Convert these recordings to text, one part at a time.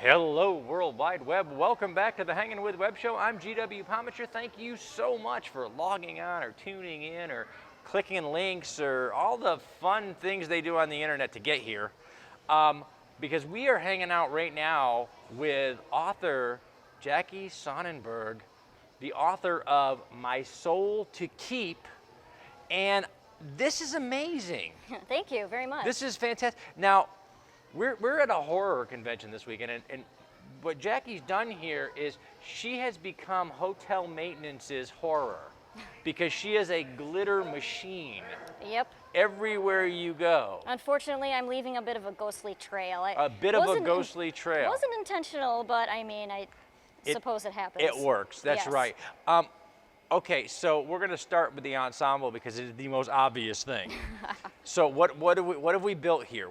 Hello, World Wide Web. Welcome back to the Hanging With Web Show. I'm GW Pomichter. Thank you so much for logging on or tuning in or clicking links or all the fun things they do on the internet to get here. Because we are hanging out right now with author Jackie Sonnenberg, the author of My Soul to Keep. And this is amazing. Thank you very much. This is fantastic. Now, we're at a horror convention this weekend, and what Jackie's done here is she has become Hotel Maintenance's horror because she is a glitter machine. Yep. Everywhere you go. Unfortunately, I'm leaving a bit of a ghostly trail. A bit of a ghostly trail. It wasn't intentional, but I mean, I suppose it happens. It works, that's Yes. right. Okay, so we're gonna start with the ensemble because it is the most obvious thing. So what have we built here?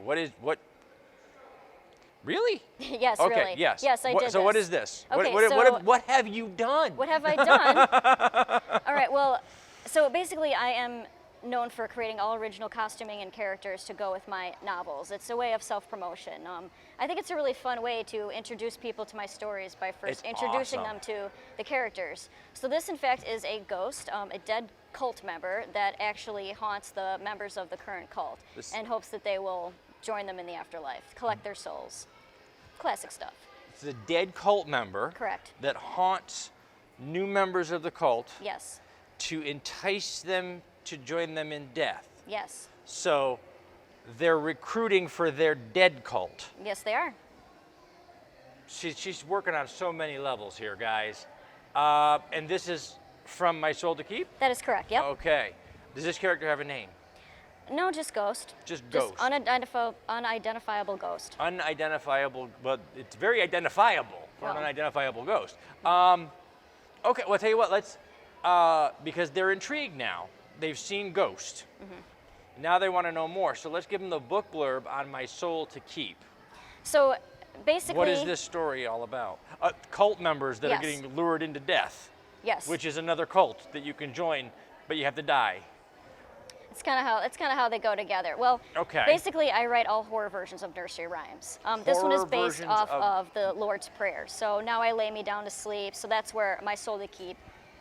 Really? Yes, Okay, really. yes. Yes, I did So this. what is this? Okay, What have you done? What have I done? All right, well, so basically I am known for creating all original costuming and characters to go with my novels. It's a way of self-promotion. I think it's a really fun way to introduce people to my stories by first It's introducing awesome. them to the characters. So this, in fact, is a ghost, a dead cult member that actually haunts the members of the current cult and hopes that they will join them in the afterlife, collect their souls. Classic stuff. It's a dead cult member. Correct. That haunts new members of the cult Yes. to entice them to join them in death. Yes. So they're recruiting for their dead cult. Yes, they are. She's working on so many levels here, guys. And this is from My Soul to Keep? That is correct, yep. Okay. Does this character have a name? No, just ghost. Just ghost. Unidentifiable ghost. Unidentifiable, but it's very identifiable for an Well. unidentifiable ghost. Okay, well, I'll tell you what, let's, because they're intrigued now. They've seen Ghost. Now they want to know more. So let's give them the book blurb on My Soul to Keep. So basically... What is this story all about? Cult members that are Yes. getting lured into death, Yes. which is another cult that you can join, but you have to die. It's kind of how they go together. Well, Okay. basically I write all horror versions of Nursery Rhymes. This one is Horror based versions off of- of the Lord's Prayer. So now I lay me down to sleep. So that's where My Soul to Keep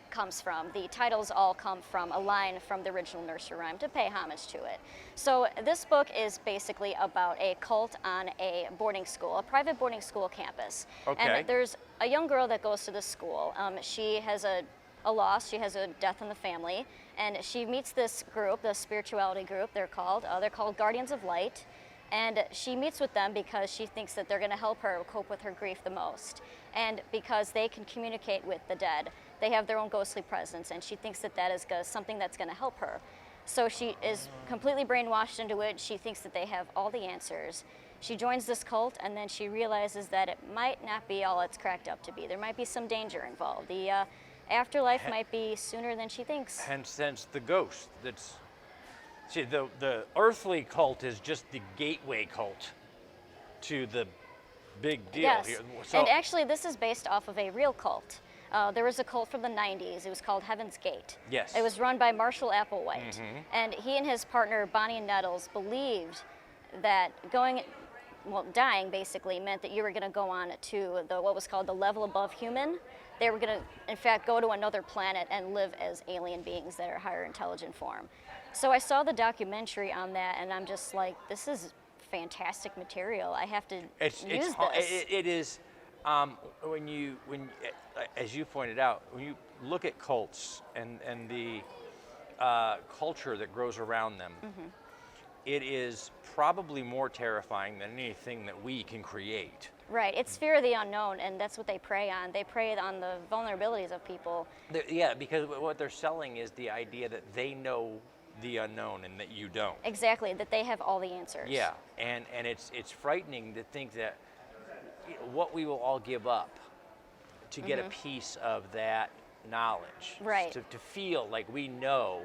comes from. The titles all come from a line from the original Nursery Rhyme to pay homage to it. So this book is basically about a cult on a boarding school, a private boarding school campus. Okay. And there's a young girl that goes to this school. She has a loss, she has a death in the family, and she meets this group, the spirituality group they're called Guardians of Light, and she meets with them because she thinks that they're going to help her cope with her grief the most, and because they can communicate with the dead. They have their own ghostly presence, and she thinks that that is something that's going to help her. So she is completely brainwashed into it. She thinks that they have all the answers. She joins this cult, and then she realizes that it might not be all it's cracked up to be. There might be some danger involved. The afterlife might be sooner than she thinks. Hence the ghost. That's, see, the earthly cult is just the gateway cult to the big deal Yes, here. So, and actually this is based off of a real cult. There was a cult from the 90s. It was called Heaven's Gate. Yes. It was run by Marshall Applewhite. And he and his partner, Bonnie Nettles, believed that dying basically meant that you were going to go on to what was called the level above human. They were going to, in fact, go to another planet and live as alien beings that are higher intelligent form. So I saw the documentary on that, and I'm just like, this is fantastic material. I have to use this. It is, as you pointed out, when you look at cults and the culture that grows around them, it is probably more terrifying than anything that we can create. Right, it's fear of the unknown, and that's what they prey on. They prey on the vulnerabilities of people. Yeah, because what they're selling is the idea that they know the unknown and that you don't. Exactly, that they have all the answers. Yeah, and it's frightening to think that what we will all give up to get a piece of that knowledge. Right. To feel like we know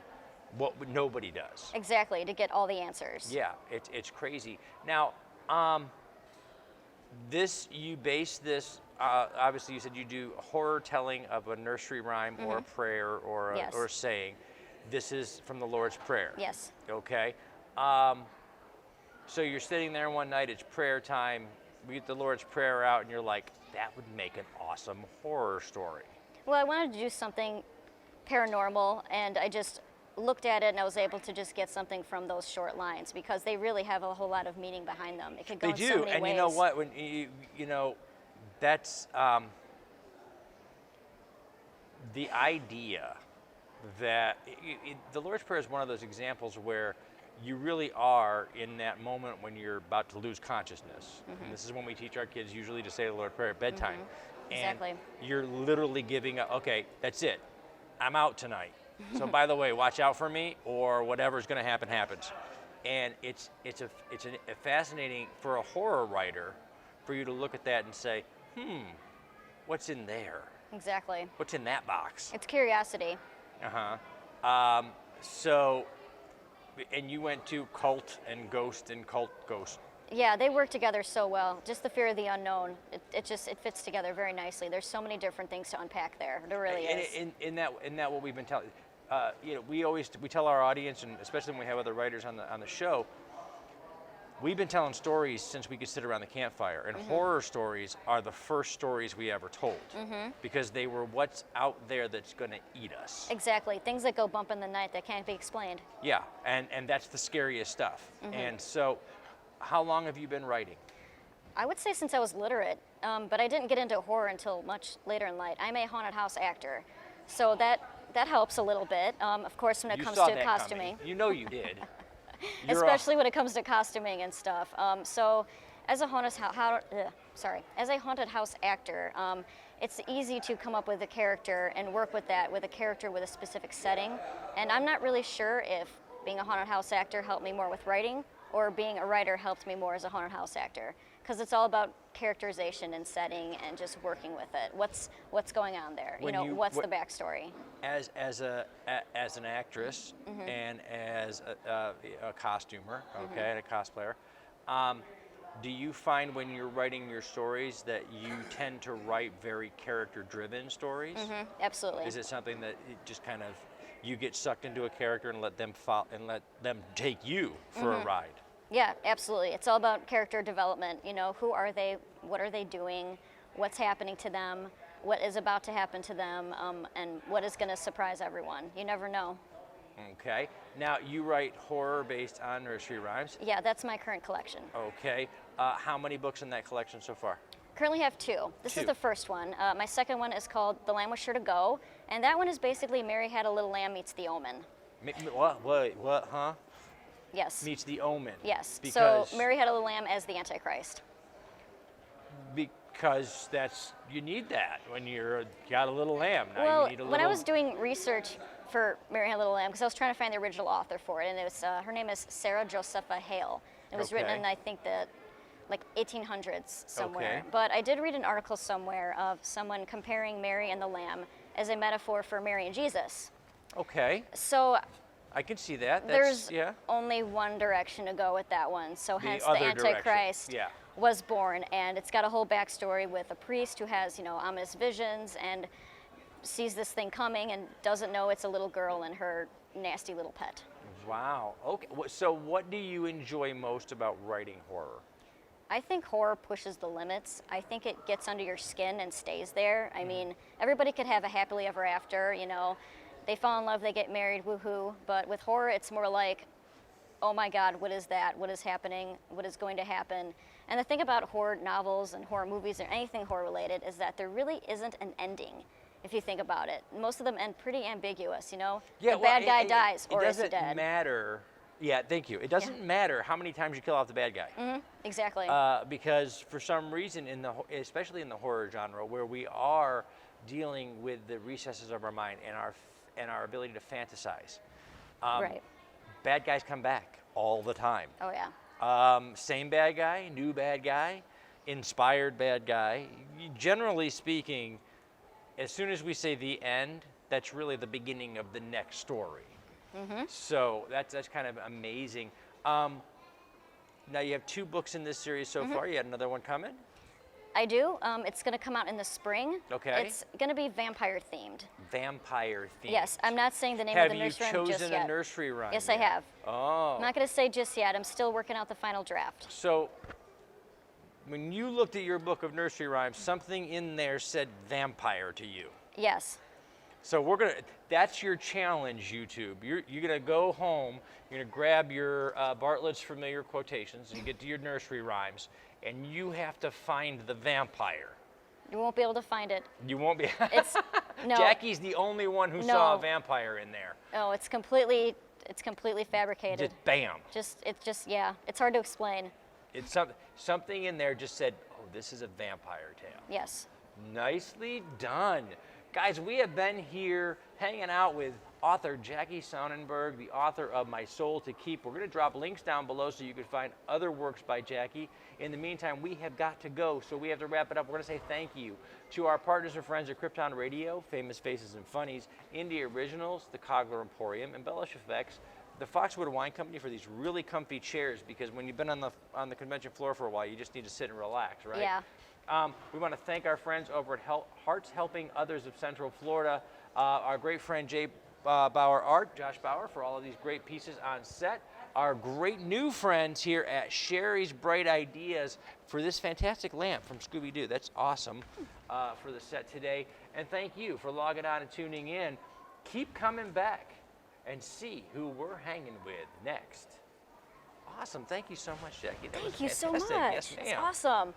what nobody does. Exactly, to get all the answers. Yeah, it's crazy. Now, you base this, obviously you said you do horror telling of a nursery rhyme or a prayer or a, Yes. or a saying. This is from the Lord's Prayer. Yes. Okay. So you're sitting there one night, it's prayer time, we get the Lord's Prayer out, and you're like, that would make an awesome horror story. Well, I wanted to do something paranormal, and I just looked at it and I was able to just get something from those short lines because they really have a whole lot of meaning behind them. It could go in so many ways. And you know what? When you know, that's the idea that the Lord's Prayer is one of those examples where you really are in that moment when you're about to lose consciousness. And this is when we teach our kids usually to say the Lord's Prayer at bedtime. Exactly. And you're literally giving up, okay, that's it. I'm out tonight. So by the way, watch out for me, or whatever's going to happen happens. And it's a fascinating for a horror writer for you to look at that and say, what's in there? Exactly. What's in that box? It's curiosity. So, and you went to cult and ghost and cult ghost. Yeah, they work together so well. Just the fear of the unknown. It fits together very nicely. There's so many different things to unpack there. There really is. In that what we've been telling, you know, we tell our audience, and especially when we have other writers on the show, we've been telling stories since we could sit around the campfire, and horror stories are the first stories we ever told because they were what's out there that's going to eat us. Exactly. Things that go bump in the night that can't be explained. Yeah, and that's the scariest stuff. And so, how long have you been writing? I would say since I was literate, but I didn't get into horror until much later in life. I'm a haunted house actor, so that helps a little bit. Of course, when it comes to costuming. You know you did. Especially when it comes to costuming and stuff. So, as a haunted house actor, it's easy to come up with a character and work with a character with a specific setting. And I'm not really sure if being a haunted house actor helped me more with writing, or being a writer helped me more as a haunted house actor, because it's all about characterization and setting and just working with it. What's going on there? What's the backstory? As an actress and as a costumer, and a cosplayer, do you find when you're writing your stories that you tend to write very character-driven stories? Absolutely. Is it something that it just kind of you get sucked into a character and let them take you for a ride? Yeah, absolutely. It's all about character development. You know, who are they? What are they doing? What's happening to them? What is about to happen to them? And what is going to surprise everyone? You never know. Okay. Now, you write horror based on Nursery Rhymes. Yeah, that's my current collection. Okay. How many books in that collection so far? Currently have two. This is the first one. My second one is called The Lamb Was Sure to Go, and that one is basically Mary Had a Little Lamb meets The Omen. What, huh? Yes. Meets The Omen. Yes. Because so Mary Had a Little Lamb as the Antichrist. Because you need that when you're got a little lamb. Now you need a little... when I was doing research for Mary Had a Little Lamb, because I was trying to find the original author for it, and it was her name is Sarah Josepha Hale. It was written in, I think, the 1800s somewhere. Okay. But I did read an article somewhere of someone comparing Mary and the Lamb as a metaphor for Mary and Jesus. Okay. So I can see that. There's only one direction to go with that one. So hence the Antichrist was born, and it's got a whole backstory with a priest who has, ominous visions and sees this thing coming and doesn't know it's a little girl and her nasty little pet. Wow. Okay. So what do you enjoy most about writing horror? I think horror pushes the limits. I think it gets under your skin and stays there. I mean, everybody could have a happily ever after, They fall in love, they get married, woohoo. But with horror, it's more like, oh my God, what is that? What is happening? What is going to happen? And the thing about horror novels and horror movies or anything horror related is that there really isn't an ending, if you think about it. Most of them end pretty ambiguous, Yeah, the bad guy dies or is dead. It doesn't matter. Yeah, thank you. It doesn't matter how many times you kill off the bad guy. Exactly. Because for some reason, especially in the horror genre, where we are dealing with the recesses of our mind and our ability to fantasize, right. Bad guys come back all the time. Oh yeah. Same bad guy, new bad guy, inspired bad guy. Generally speaking, as soon as we say the end, that's really the beginning of the next story. So that's kind of amazing. Now you have 2 books in this series so far. You had another one coming? I do. It's going to come out in the spring. Okay. It's going to be vampire themed. Vampire themed. Yes, I'm not saying the name of the nursery rhyme just yet. Have you chosen a nursery rhyme? Yes, I have. Oh. I'm not going to say just yet. I'm still working out the final draft. So when you looked at your book of nursery rhymes, something in there said vampire to you. Yes. So that's your challenge, YouTube. You're gonna go home, you're gonna grab your Bartlett's Familiar Quotations, and you get to your nursery rhymes, and you have to find the vampire. You won't be able to find it. You won't be. No. Jackie's the only one who saw a vampire in there. Oh, it's completely fabricated. Just bam. Yeah, it's hard to explain. It's something in there just said, oh, this is a vampire tale. Yes. Nicely done. Guys, we have been here hanging out with author Jackie Sonnenberg, the author of My Soul to Keep. We're going to drop links down below so you can find other works by Jackie. In the meantime, we have got to go, so we have to wrap it up. We're going to say thank you to our partners and friends at Krypton Radio, Famous Faces and Funnies, Indie Originals, the Cogler Emporium, Embellish Effects, the Foxwood Wine Company for these really comfy chairs, because when you've been on the convention floor for a while, you just need to sit and relax, right? Yeah. We want to thank our friends over at Hearts Helping Others of Central Florida, our great friend Josh Bauer, for all of these great pieces on set, our great new friends here at Sherry's Bright Ideas for this fantastic lamp from Scooby-Doo. That's awesome for the set today. And thank you for logging on and tuning in. Keep coming back and see who we're hanging with next. Awesome. Thank you so much, Jackie. That was Thank you so fantastic. much. Yes, ma'am. It's awesome.